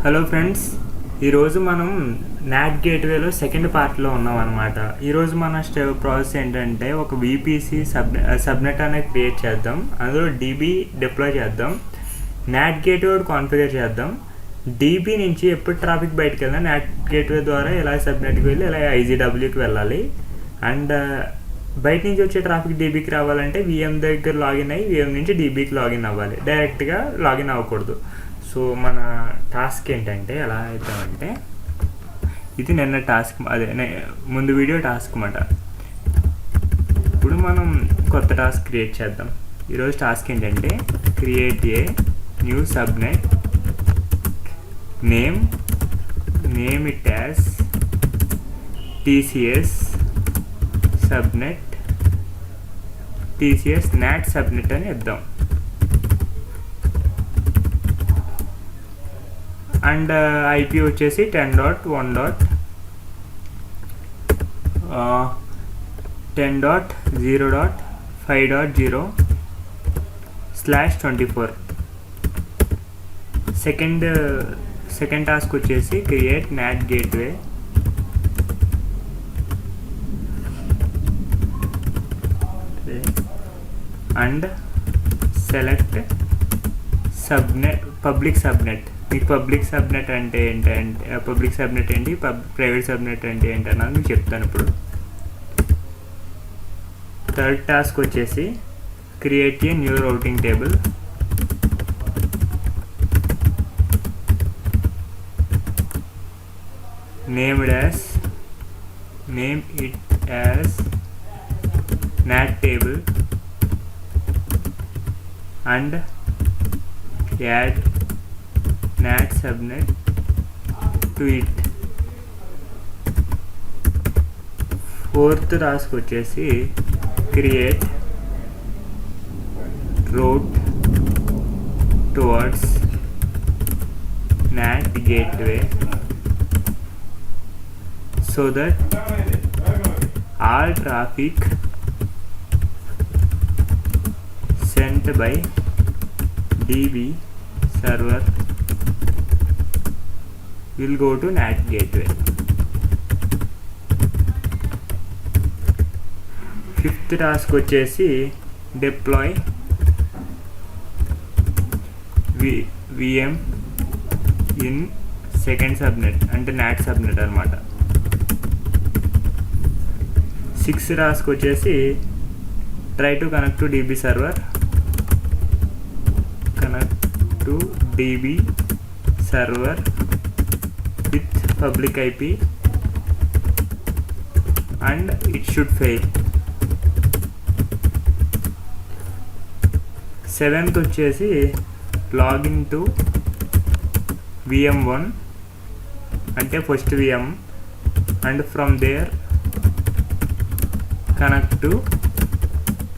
Hello friends, ఈరోజు మనం not గేట్వేలో second పార్ట్లో ఉన్నాం అనమాట. ఈరోజు మన ప్రాసెస్ ఏంటంటే ఒక విపిసి సబ్నెట్ అనేది క్రియేట్ చేద్దాం, అందులో డీబీ డిప్లాయ్ చేద్దాం, నాట్ గేట్వే కాన్ఫిగర్ చేద్దాం. డీబీ నుంచి ఎప్పుడు ట్రాఫిక్ బయటకు వెళ్ళినా నాట్ గేట్వే ద్వారా ఇలా సబ్నెట్కి వెళ్ళి ఇలా ఐజీడబ్ల్యూకి వెళ్ళాలి. అండ్ బయట నుంచి వచ్చే ట్రాఫిక్ డీబీకి రావాలంటే విఎం దగ్గర లాగిన్ అయ్యి విఎం నుంచి డీబీకి లాగిన్ అవ్వాలి, డైరెక్ట్గా లాగిన్ అవ్వకూడదు. సో మన టాస్క్ ఏంటంటే ఎలా అవుతామంటే, ఇది నిన్న టాస్క్, అదే ముందు వీడియో టాస్క్ అన్నమాట. ఇప్పుడు మనం కొత్త టాస్క్ క్రియేట్ చేద్దాం. ఈరోజు టాస్క్ ఏంటంటే create a new subnet, name it as TCS subnet, TCS not subnet అని ఇద్దాం. అండ్ ఐపీ వచ్చేసి 10.1.10.0.5.0/24. సెకండ్ టాస్క్ వచ్చేసి create NAT gateway, and select subnet, public subnet. మీకు పబ్లిక్ సబ్నెట్ అంటే ఏంటంటే, పబ్లిక్ సబ్నెట్ ఏంటి, ప్రైవేట్ సబ్నెట్ అంటే ఏంటి అన్నది మీకు చెప్తాను ఇప్పుడు. థర్డ్ టాస్క్ వచ్చేసి create a new routing table, name it as NAT table, and add NAT subnet to it. Fourth task వచ్చేసి create route towards NAT gateway so that all traffic sent by DB server will go to NAT gateway. Fifth task వచ్చేసి deploy VM in second subnet, అంటే NAT subnet అనమాట. Sixth task వచ్చేసి try to connect to DB server, with public IP and it should fail. Seventh వచ్చేసి login to VM1, అంటే first VM, and from there connect to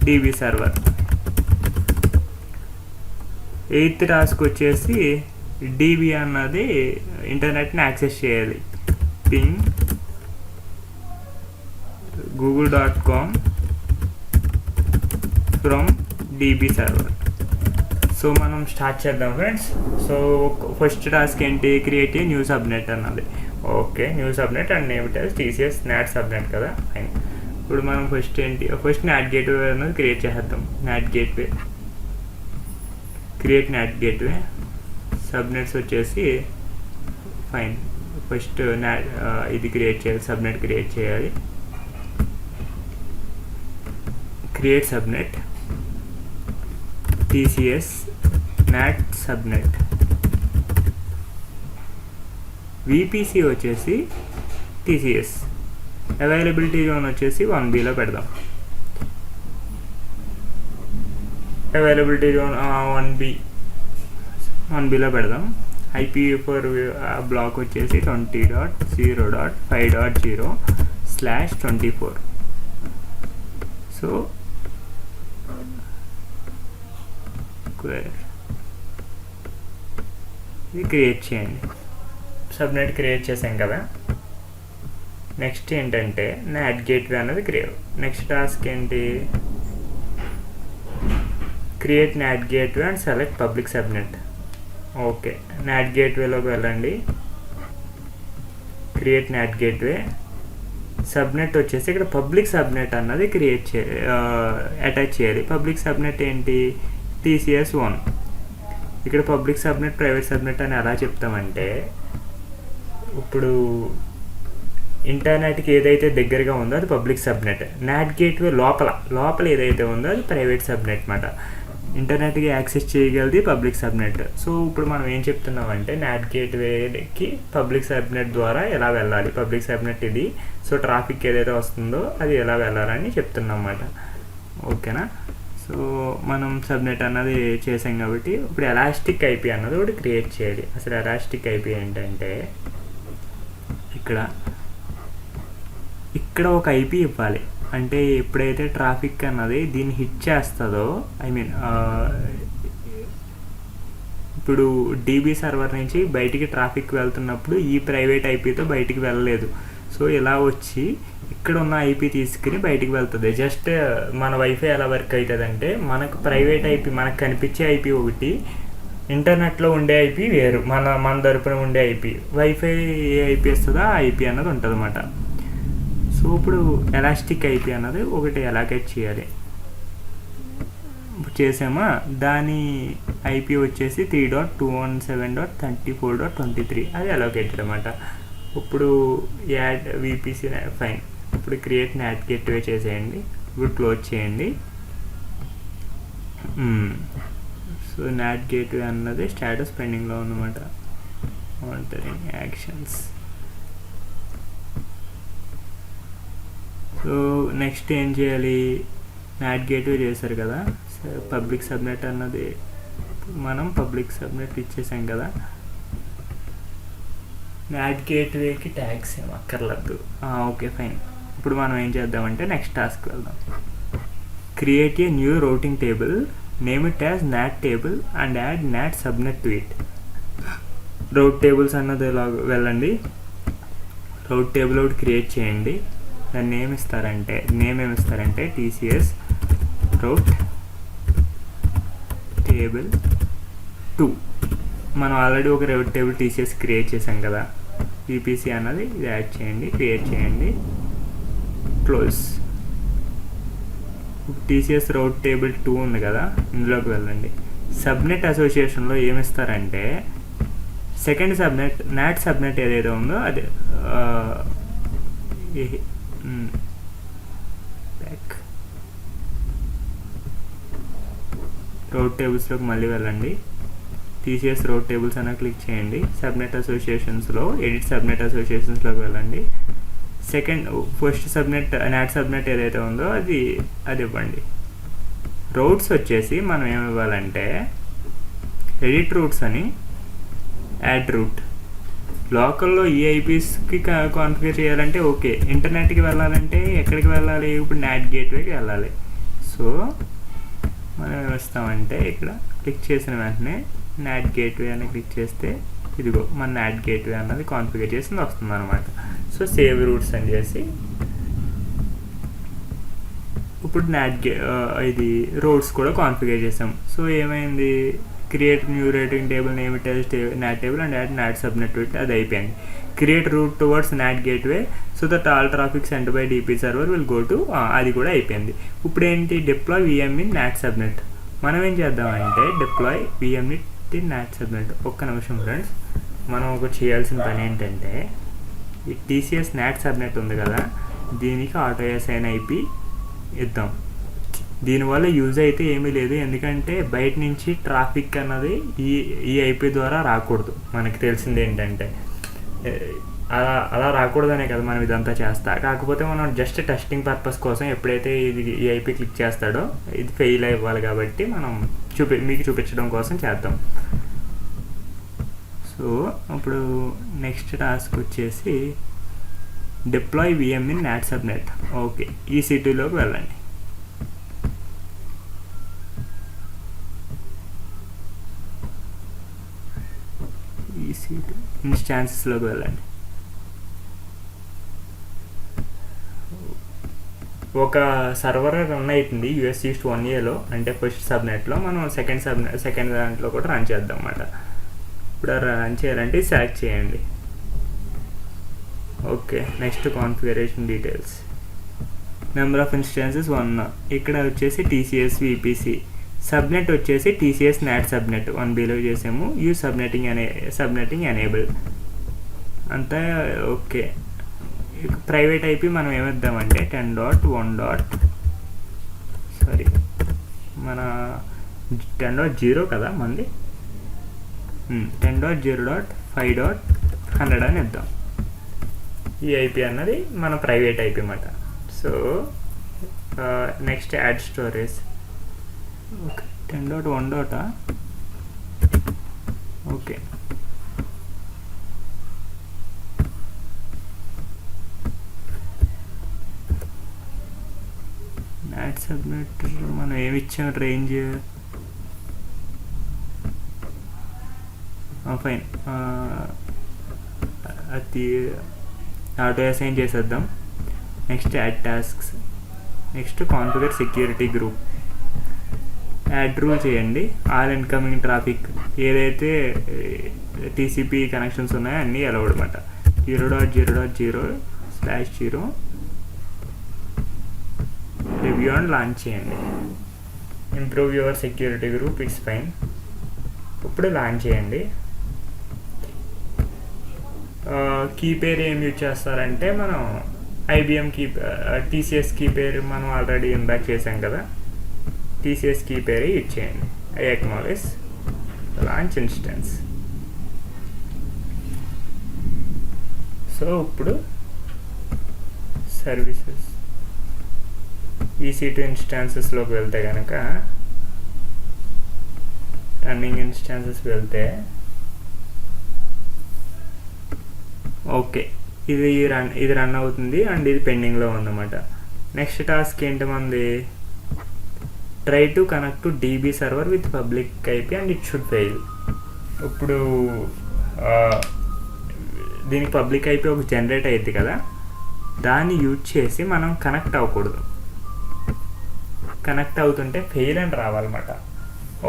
DB server. Eighth task వచ్చేసి DB అన్నది ఇంటర్నెట్ని access చేయాలి, ping google.com from DB server. So మనం start చేద్దాం friends. So first task ఏంటి, create a new subnet అన్నది. Okay, new subnet and name it as TCS not subnet కదా. ఇప్పుడు మనం ఫస్ట్ నాట్ గేట్వే అన్నది క్రియేట్ చేసేద్దాం. Not gateway, create NAT gateway. Subnets వచ్చేసి ఫైన్, ఫస్ట్ ఇది క్రియేట్ చేయాలి, సబ్నెట్ క్రియేట్ చేయాలి. Create subnet TCS not subnet. VPC వచ్చేసి TCS, అవైలబిలిటీ జోన్ వచ్చేసి 1Bలో పెడదాం. అవైలబిలిటీ జోన్ 1Bలో పెడదాం. IP ఫర్ బ్లాక్ వచ్చేసి 20.0.5.0/24. సో ఇది క్రియేట్ చేయండి. సబ్నెట్ క్రియేట్ చేసాం కదా. నెక్స్ట్ ఏంటంటే నాట్ గేట్వే అన్నది నెక్స్ట్ టాస్క్ ఏంటి, create NAT gateway and select public subnet. Okay, NAT గేట్వేలోకి వెళ్ళండి. Create NAT gateway. సబ్నెట్ వచ్చేసి ఇక్కడ పబ్లిక్ సబ్నెట్ అన్నది అటాచ్ చేయాలి. పబ్లిక్ సబ్నెట్ ఏంటి? TCS1. ఇక్కడ పబ్లిక్ సబ్నెట్, ప్రైవేట్ సబ్నెట్ అని ఎలా చెప్తామంటే, ఇప్పుడు ఇంటర్నెట్కి ఏదైతే దగ్గరగా ఉందో అది పబ్లిక్ సబ్నెట్. నాట్ గేట్వే లోపల ఏదైతే ఉందో అది ప్రైవేట్ సబ్నెట్ అన్నమాట. ఇంటర్నెట్కి యాక్సెస్ చేయగలది పబ్లిక్ సబ్నెట్. సో ఇప్పుడు మనం ఏం చెప్తున్నామంటే, నాట్ గేట్వేకి పబ్లిక్ సబ్నెట్ ద్వారా ఎలా వెళ్ళాలి, పబ్లిక్ సబ్నెట్ ఇది. సో ట్రాఫిక్ ఏదైతే వస్తుందో అది ఎలా వెళ్ళాలని చెప్తున్నాం అన్నమాట. ఓకేనా? సో మనం సబ్నెట్ అన్నది చేసాం కాబట్టి ఇప్పుడు ఎలాస్టిక్ ఐపీ అన్నది ఒకటి క్రియేట్ చేయాలి. అసలు ఎలాస్టిక్ ఐపీ ఏంటంటే, ఇక్కడ ఒక ఐపీ ఇవ్వాలి. అంటే ఎప్పుడైతే ట్రాఫిక్ అన్నది దీన్ని హిట్ చేస్తుందో, ఇప్పుడు డీబీ సర్వర్ నుంచి బయటికి ట్రాఫిక్ వెళ్తున్నప్పుడు ఈ ప్రైవేట్ ఐపీతో బయటికి వెళ్ళలేదు. సో ఇలా వచ్చి ఇక్కడ ఉన్న ఐపీ తీసుకుని బయటికి వెళ్తుంది. జస్ట్ మన వైఫై ఎలా వర్క్ అవుతుంది అంటే, మనకు ప్రైవేట్ ఐపీ, మనకు కనిపించే ఐపీ ఒకటి, ఇంటర్నెట్లో ఉండే ఐపీ వేరు, మన తరపున ఉండే ఐపీ. వైఫై ఏ ఐపీ వస్తుందో ఆ ఐపీ అన్నది ఉంటుంది అన్నమాట. సో ఇప్పుడు ఎలాస్టిక్ ఐపీ అన్నది ఒకటి అలొకేట్ చేయాలి. చేసామా? దాని ఐపీ వచ్చేసి 3.217.34.23 అది అలొకేటెడ్ అన్నమాట. ఇప్పుడు యాడ్ VPC ఫైన్. ఇప్పుడు క్రియేట్ నాట్ గేట్వే చేసేయండి. ఇప్పుడు క్లోజ్ చేయండి. సో నాట్ గేట్వే అన్నది స్టేటస్ పెండింగ్లో ఉందన్నమాట. Monitoring actions. సో నెక్స్ట్ ఏం చేయాలి? నాట్ గేట్వే చేశారు కదా, పబ్లిక్ సబ్నెట్ అన్నది మనం పబ్లిక్ సబ్నెట్ ఇచ్చేసాం కదా. నాట్ గేట్వేకి ట్యాగ్స్ ఏం అక్కర్లేదు. Okay fine. ఇప్పుడు మనం ఏం చేద్దామంటే నెక్స్ట్ టాస్క్ వెళ్దాం. Create a new routing table, name it as NAT table and add NAT subnet to it. Route tables అన్నది ఇలా వెళ్ళండి. రౌట్ టేబుల్ ఒకటి క్రియేట్ చేయండి. దాన్ని నేమ్ ఏమిస్తారంటే TCS రౌట్ టేబుల్ 2. మనం ఆల్రెడీ ఒక రౌట్ టేబుల్ TCS క్రియేట్ చేసాం కదా. VPC అన్నది ఇది యాడ్ చేయండి, క్రియేట్ చేయండి, క్లోజ్. TCS రౌట్ టేబుల్ 2 ఉంది కదా, ఇందులోకి వెళ్ళండి. సబ్నెట్ అసోసియేషన్లో ఏమిస్తారంటే, సెకండ్ సబ్నెట్, నాట్ సబ్నెట్ ఏదైతే ఉందో అది బ్యాక్ రౌట్ టేబుల్స్లోకి మళ్ళీ వెళ్ళండి. TCS రౌట్ టేబుల్స్ అన్న క్లిక్ చేయండి. సబ్నెట్ అసోసియేషన్స్లో ఎడిట్ సబ్నెట్ అసోసియేషన్స్లోకి వెళ్ళండి. ఫస్ట్ సబ్నెట్, నాట్ సబ్నెట్ ఏదైతే ఉందో అది ఇవ్వండి. రౌట్స్ వచ్చేసి మనం ఏమి ఇవ్వాలంటే, ఎడిట్ రూట్స్ అని యాడ్ రూట్. లోకల్లో ఈ ఐపీస్కి కాన్ఫిగర్ చేయాలంటే ఓకే. ఇంటర్నెట్కి వెళ్ళాలంటే ఎక్కడికి వెళ్ళాలి? ఇప్పుడు నాట్ గేట్వేకి వెళ్ళాలి. సో మనం ఏమిస్తామంటే, ఇక్కడ క్లిక్ చేసిన వెంటనే నాట్ గేట్వే అని క్లిక్ చేస్తే ఇదిగో మన నాట్ గేట్వే అన్నది కాన్ఫిగర్ చేసింది వస్తుంది అనమాట. సో సేవ్ రూట్స్ అని చేసి ఇప్పుడు ఇది రోడ్స్ కూడా కాన్ఫిగర్ చేసాం. సో ఏమైంది? Create new routing table, name it as NAT table and add NAT subnet to it, అది అయిపోయింది. Create route towards NAT gateway so that all traffic sent by DP server will go to, అది కూడా అయిపోయింది. ఇప్పుడు ఏంటి? Deploy VM in NAT subnet. మనం ఏం చేద్దామంటే, deploy VM in NAT subnet. ఒక్క నిమిషం ఫ్రెండ్స్, మనం ఒకటి చేయాల్సిన పని ఏంటంటే, ఈ TCS నాట్ సబ్నెట్ ఉంది కదా, దీనికి ఆటో అసైన్ IP ఇద్దాం. దీనివల్ల యూజ్ అయితే ఏమీ లేదు, ఎందుకంటే బయట నుంచి ట్రాఫిక్ అన్నది ఈ IP ద్వారా రాకూడదు. మనకి తెలిసింది ఏంటంటే, అలా రాకూడదనే కదా మనం ఇదంతా చేస్తా. కాకపోతే మనం జస్ట్ టెస్టింగ్ పర్పస్ కోసం ఎప్పుడైతే ఈ IP క్లిక్ చేస్తాడో ఇది ఫెయిల్ అవ్వాలి కాబట్టి మనం మీకు చూపించడం కోసం చేద్దాం. సో ఇప్పుడు నెక్స్ట్ టాస్క్ వచ్చేసి deploy VM in NAT subnet. Okay, ఈ సిటీలోకి వెళ్ళండి. ఈ సిటీ ఇన్స్టాన్సెస్లోకి వెళ్ళండి. ఒక సర్వర్ రన్ అవుతుంది US East 1Aలో, అంటే ఫస్ట్ సబ్నెట్లో. మనం సెకండ్ దాంట్లో కూడా రన్ చేద్దాం అన్నమాట. ఇప్పుడు రన్ చేయాలంటే సెలెక్ట్ చేయండి. Okay, next configuration details. Number of instances 1. ఇక్కడ వచ్చేసి టీసీఎస్ విపిసి. సబ్నెట్ వచ్చేసి టీసీఎస్ నాట్ సబ్నెట్ 1Bలో చేసాము. సబ్నెటింగ్ ఎనేబుల్ అంతా ఓకే. ప్రైవేట్ ఐపీ మనం ఏమిద్దామంటే 10.1. సారీ, మన 10.0 కదా మంది. 10.0.5.100 అని ఇద్దాం. ఈ ఐపీ అన్నది మన ప్రైవేట్ ఐపీ అన్నమాట. So next add storage. Okay, 10.1. Okay, not submit మనం ఏమి ఇచ్చాం రేంజ్. ఫైన్, అది ఆటో అసైన్ చేసేద్దాం. Next add tasks. Next configure security group. Add rule చేయండి. ఆల్ ఇన్కమింగ్ ట్రాఫిక్ ఏదైతే టీసీపీ కనెక్షన్స్ ఉన్నాయో అన్నీ అలౌడ్ అనమాట. 0.0.0/0 రివ్యూ అండ్ లాంచ్ చేయండి. Improve your security group, it's fine. ఇప్పుడు లాంచ్ చేయండి. కీ పేరు ఏం యూజ్ చేస్తారంటే మనం ఐబిఎం కీ, టీసీఎస్ కీ పేరు మనం ఆల్రెడీ ఇంబ్యాక్ చేసాం కదా, టీసీఎస్ కీ పేరు యూజ్ చేయండి. I acknowledge launch instance. So ఇప్పుడు సర్వీసెస్ EC2 ఇన్స్టాన్సెస్లోకి వెళ్తే కనుక, రన్నింగ్ ఇన్స్టాన్సెస్కి వెళ్తే ఓకే, ఇది రన్ అవుతుంది అండ్ ఇది పెండింగ్లో ఉందన్నమాట. నెక్స్ట్ టాస్క్ ఏంటి మనది? Try to connect to DB server with public IP and it should fail. ఇప్పుడు దీనికి పబ్లిక్ ఐపీ ఒక జనరేట్ అయ్యింది కదా, దాన్ని యూజ్ చేసి మనం కనెక్ట్ అవ్వకూడదు. కనెక్ట్ అవుతుంటే ఫెయిల్ అని రావాలన్నమాట.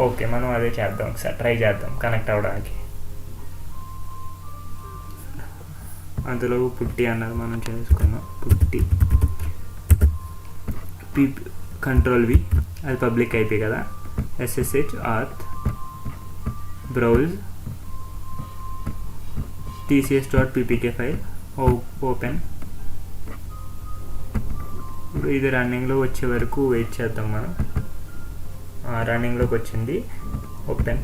ఓకే, మనం అదే చేద్దాం, ఒకసారి ట్రై చేద్దాం కనెక్ట్ అవ్వడానికి. అందులో పుట్టి అన్నది మనం చేసుకున్నాం. పుట్టి Ctrl+V, అది పబ్లిక్ ఐపీ కదా. SSH auth browse tcs.ppk file open. ఇప్పుడు ఇది రన్నింగ్లో వచ్చే వరకు వెయిట్ చేద్దాం మనం. రన్నింగ్లోకి వచ్చింది, ఓపెన్.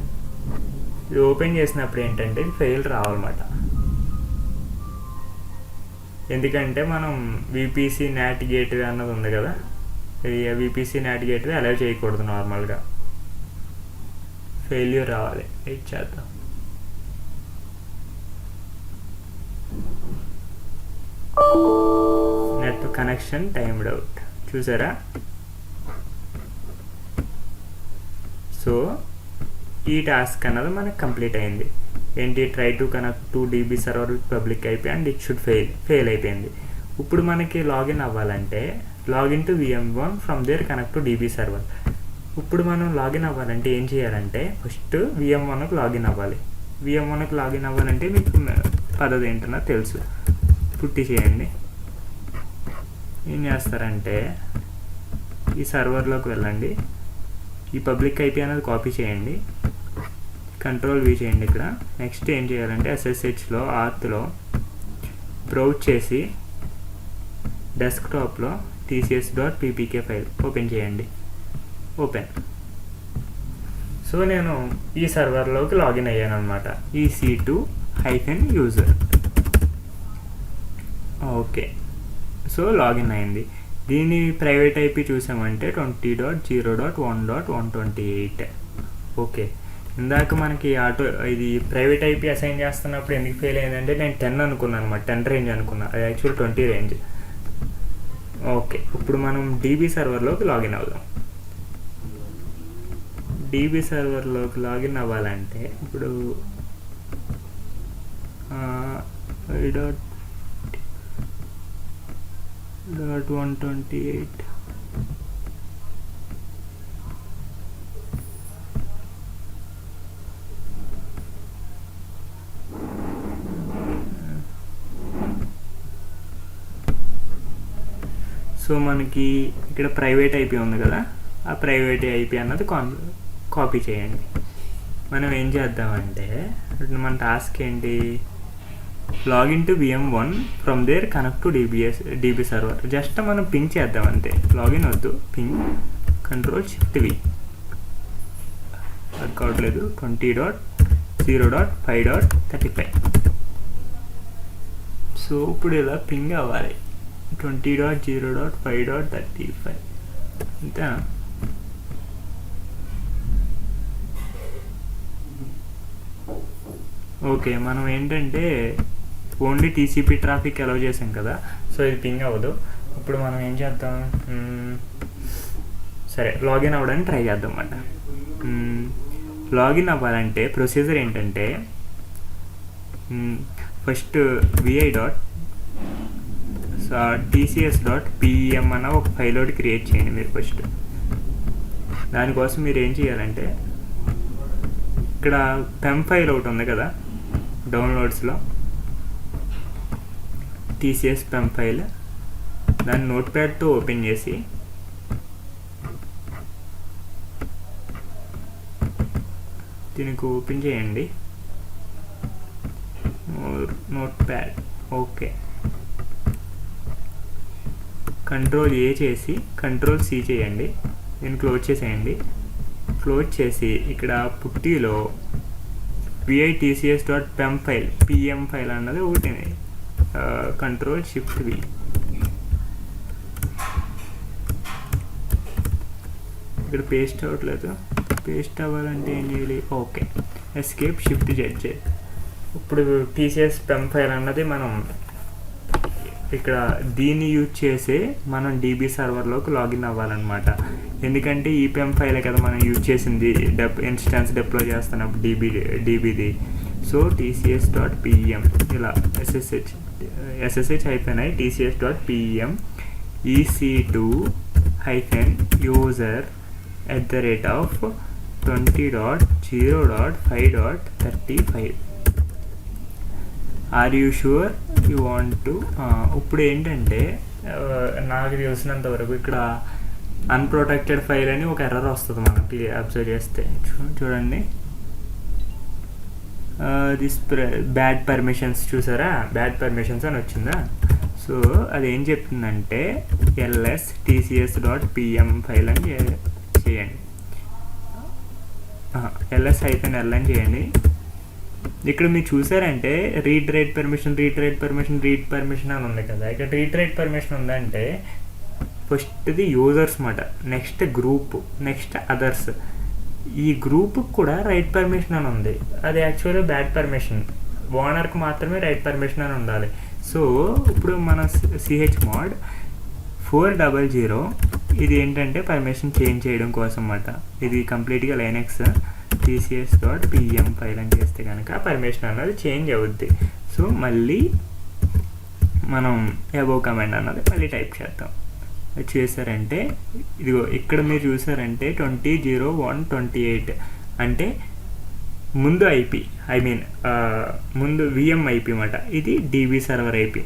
ఇది ఓపెన్ చేసినప్పుడు ఏంటంటే ఫెయిల్ రావాలన్నమాట. ఎందుకంటే మనం విపిసి నాట్ గేట్వే అన్నది ఉంది కదా, ఇది విపిసి నాట్ గేట్వే అలౌ చేయకూడదు. నార్మల్గా ఫెయిల్యూర్ రావాలి. వెయిట్ చేద్దాం. నెట్ కనెక్షన్ టైమ్డ్ అవుట్, చూసారా? సో ఈ టాస్క్ అన్నది మనకు కంప్లీట్ అయింది. ఏంటి? Try to connect to DB server with public IP and it should fail అయిపోయింది. ఇప్పుడు మనకి లాగిన్ అవ్వాలంటే login to VM1 from there connect to DB server. ఇప్పుడు మనం లాగిన్ అవ్వాలంటే ఏం చేయాలంటే ఫస్ట్ VM1కి లాగిన్ అవ్వాలి. VM1కి లాగిన్ అవ్వాలంటే మీకు పద్ధతి ఏంటన్నా తెలుసు. పుట్టి చేయండి. ఏం చేస్తారంటే ఈ సర్వర్లోకి వెళ్ళండి, ఈ పబ్లిక్ ఐపీ అనేది కాపీ చేయండి, Ctrl+V చేయండి ఇక్కడ. నెక్స్ట్ ఏం చేయాలంటే SSHలో ఆర్త్లో బ్రౌజ్ చేసి డెస్క్టాప్లో tcs.ppk ఫైల్ ఓపెన్ చేయండి. ఓపెన్. సో నేను ఈ సర్వర్లోకి లాగిన్ అయ్యాను అనమాట, EC2-user. ఓకే, సో లాగిన్ అయింది. దీని ప్రైవేట్ ఐపీ చూసామంటే 20.0.1.128. ఓకే, ఇందాక మనకి ఇది ప్రైవేట్ ఐపీ అసైన్ చేస్తున్నప్పుడు ఎందుకు ఫెయిల్ అయిందంటే నేను 10 అనుకున్నాను అనమాట, 10 రేంజ్ అనుకున్నా, అది యాక్చువల్ 20 రేంజ్. ఓకే, ఇప్పుడు మనం డీబీ సర్వర్లోకి లాగిన్ అవుదాం. డీబీ సర్వర్లోకి లాగిన్ అవ్వాలంటే ఇప్పుడు .128 .128 సో మనకి ఇక్కడ ప్రైవేట్ ఐపీ ఉంది కదా, ఆ ప్రైవేట్ ఐపీ అన్నది కాపీ చేయండి. మనం ఏం చేద్దామంటే మన టాస్క్ ఏంటి, login to VM1 from there connect to DB server. Just మనం పింగ్ చేద్దాం అంతే, లాగిన్ వద్దు, పింగ్ Ctrl+Shift+V. వర్క్ అవట్లేదు. 20.0.5.35. సో ఇప్పుడు ఇలా పింగ్ అవ్వాలి 20.0.5.35 అంతేనా. ఓకే, మనం ఏంటంటే ఓన్లీ TCP ట్రాఫిక్ అలౌ చేసాం కదా, సో ఇది పింగ్ అవ్వదు. ఇప్పుడు మనం ఏం చేద్దాం, సరే లాగిన్ అవ్వడానికి ట్రై చేద్దాం అన్నమాట. లాగిన్ అవ్వాలంటే ప్రొసీజర్ ఏంటంటే ఫస్ట్ vi.tcs.pem అన్న ఒక ఫైల్ ఒకటి క్రియేట్ చేయండి మీరు ఫస్ట్. దానికోసం మీరు ఏం చేయాలంటే ఇక్కడ పెమ్ ఫైల్ ఒకటి ఉంది కదా డౌన్లోడ్స్లో, TCS పెమ్ ఫైల్, దాన్ని నోట్ప్యాడ్తో ఓపెన్ చేసి దీనికి ఓపెన్ చేయండి నోట్ప్యాడ్. ఓకే, Ctrl+A చేసి Ctrl+C చేయండి, దీన్ని క్లోజ్ చేసేయండి. క్లోజ్ చేసి ఇక్కడ పుట్టిలో vi.tcs.pem ఫైల్ PM ఫైల్ అన్నది ఒకటి, Ctrl+Shift+V. ఇక్కడ పేస్ట్ అవ్వట్లేదు, పేస్ట్ అవ్వాలంటే ఏం చేయాలి, ఓకే Escape+Shift+Z. ఇప్పుడు TCS PEM ఫైల్ అన్నది మనం ఇక్కడ దీన్ని యూజ్ చేసి మనం DB సర్వర్లోకి లాగిన్ అవ్వాలన్నమాట. ఎందుకంటే ఈ PEM ఫైలే కదా మనం యూజ్ చేసింది ఇన్స్టాన్స్ డిప్లాయ్ చేస్తున్నప్పుడు DBది. సో TCS.pem ఇలా SSH అయిపోయినాయి, TCS.pem EC2-user@20.0.5.35. Are you sure you want to. ఇప్పుడు ఏంటంటే నాకు తెలిసినంత వరకు ఇక్కడ అన్ప్రొటెక్టెడ్ ఫైల్ అని ఒక ఎర్రర్ వస్తుంది మనకి అబ్జర్వ్ చేస్తే. చూడండి, దిస్ బ్యాడ్ పర్మిషన్స్ చూసారా, బ్యాడ్ పర్మిషన్స్ అని వచ్చిందా. సో అది ఏం చెప్తుందంటే ls.tcs.pem ఫైల్ అని చేయండి, ls-l అని చేయండి. ఇక్కడ మీరు చూసారంటే రీడ్ రైట్ పర్మిషన్ అని ఉంది కదా. ఇక్కడ రీడ్ రైట్ పర్మిషన్ ఉందంటే ఫస్ట్ది యూజర్స్ మాట, నెక్స్ట్ గ్రూప్, నెక్స్ట్ అదర్స్. ఈ గ్రూప్కి కూడా రైట్ పర్మిషన్ అని ఉంది, అది యాక్చువల్గా బ్యాడ్ పర్మిషన్. ఓనర్కి మాత్రమే రైట్ పర్మిషన్ అని ఉండాలి. సో ఇప్పుడు మన chmod 400 ఇది ఏంటంటే పర్మిషన్ చేంజ్ చేయడం కోసం అన్నమాట. ఇది కంప్లీట్గా లైనక్స్. TCS.pem ఫైల్ అని చేస్తే కనుక పర్మిషన్ అన్నది చేంజ్ అవుద్ది. సో మళ్ళీ మనం అబోవ్ కమాండ్ అన్నది మళ్ళీ టైప్ చేద్దాం. చేశారంటే ఇదిగో ఇక్కడ మీరు చూసారంటే 20.0.1.28 అంటే ముందు ఐపీ, ముందు VM ఐపీ అన్నమాట. ఇది DB సర్వర్ ఐపీ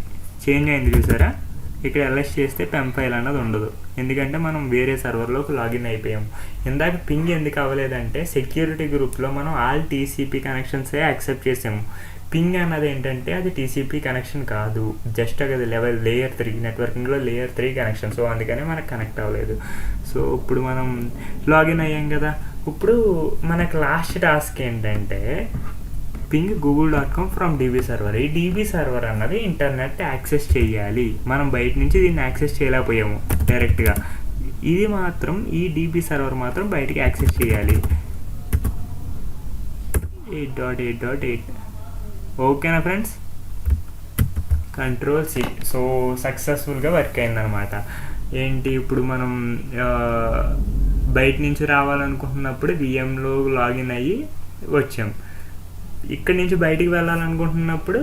చేంజ్ అయింది చూసారా. ఇక్కడ LS చేస్తే PEM ఫైల్ అన్నది ఉండదు, ఎందుకంటే మనం వేరే సర్వర్లోకి లాగిన్ అయిపోయాము. ఇందాక పింగ్ ఎందుకు అవ్వలేదంటే సెక్యూరిటీ గ్రూప్లో మనం ఆల్ TCP కనెక్షన్సే యాక్సెప్ట్ చేసాము. పింగ్ అన్నది ఏంటంటే అది TCP కనెక్షన్ కాదు, జస్ట్ అది లేయర్ 3 నెట్వర్కింగ్లో లేయర్ 3 కనెక్షన్. సో అందుకనే మనకు కనెక్ట్ అవ్వలేదు. సో ఇప్పుడు మనం లాగిన్ అయ్యాం కదా. ఇప్పుడు మనకు లాస్ట్ టాస్క్ ఏంటంటే ping google.com from DB server. ఈ DB సర్వర్ అన్నది ఇంటర్నెట్ యాక్సెస్ చేయాలి, మనం బయట నుంచి దీన్ని యాక్సెస్ చేయలేకపోయాము డైరెక్ట్గా. ఇది మాత్రం ఈ DB సర్వర్ మాత్రం బయటికి యాక్సెస్ చేయాలి. 8.8.8 ఓకేనా ఫ్రెండ్స్. Ctrl+C. సో సక్సెస్ఫుల్గా వర్క్ అయిందనమాట. ఏంటి ఇప్పుడు మనం బయట నుంచి రావాలనుకుంటున్నప్పుడు VMలో లాగిన్ అయ్యి వచ్చాం. ఇక్కడి నుంచి బయటికి వెళ్ళాలనుకుంటున్నప్పుడు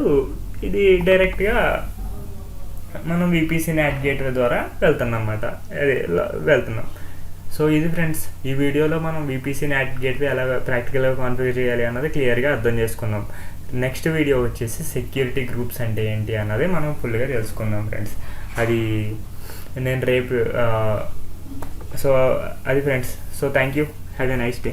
ఇది డైరెక్ట్గా మనం VPC NAT గేట్వే ద్వారా వెళ్తున్నాం. సో ఇది ఫ్రెండ్స్, ఈ వీడియోలో మనం VPC NAT గేట్వే ఎలా ప్రాక్టికల్గా కాన్ఫిగర్ చేయాలి అన్నది క్లియర్గా అర్థం చేసుకున్నాం. నెక్స్ట్ వీడియో వచ్చేసి సెక్యూరిటీ గ్రూప్స్ అంటే ఏంటి అన్నది మనం ఫుల్గా తెలుసుకుందాం ఫ్రెండ్స్. అది నేను రేపు సో అది friends. So thank you, have a nice day.